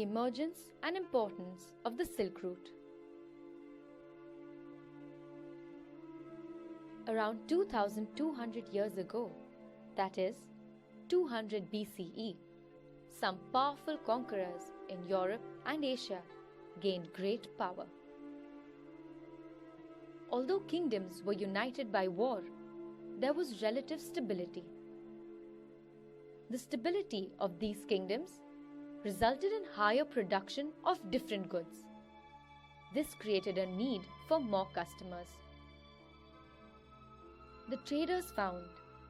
emergence and importance of the Silk Route. Around 2,200 years ago, that is, 200 BCE, some powerful conquerors in Europe and Asia gained great power. Although kingdoms were united by war, there was relative stability. The stability of these kingdoms resulted in higher production of different goods. This created a need for more customers. The traders found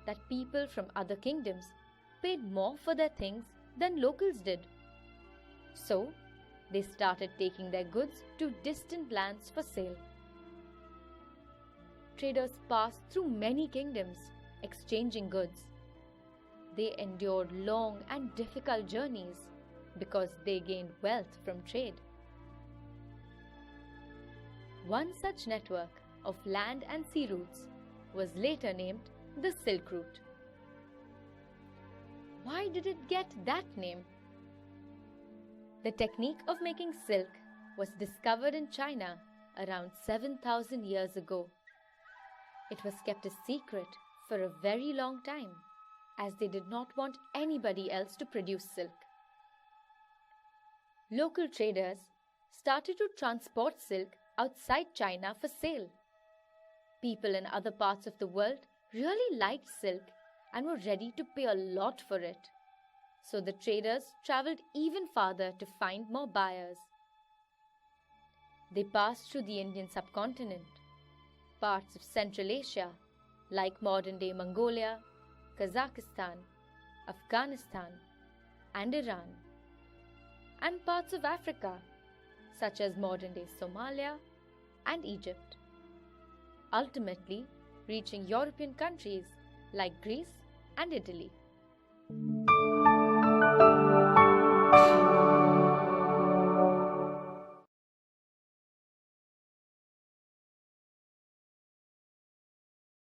that people from other kingdoms paid more for their things than locals did. So, they started taking their goods to distant lands for sale. Traders passed through many kingdoms, exchanging goods. They endured long and difficult journeys because they gained wealth from trade. One such network of land and sea routes was later named the Silk Route. Why did it get that name? The technique of making silk was discovered in China around 7,000 years ago. It was kept a secret for a very long time, as they did not want anybody else to produce silk. Local traders started to transport silk outside China for sale. People in other parts of the world really liked silk and were ready to pay a lot for it. So the traders traveled even farther to find more buyers. They passed through the Indian subcontinent, parts of Central Asia like modern-day Mongolia, Kazakhstan, Afghanistan, and Iran, and parts of Africa such as modern-day Somalia and Egypt, ultimately reaching European countries like Greece and Italy.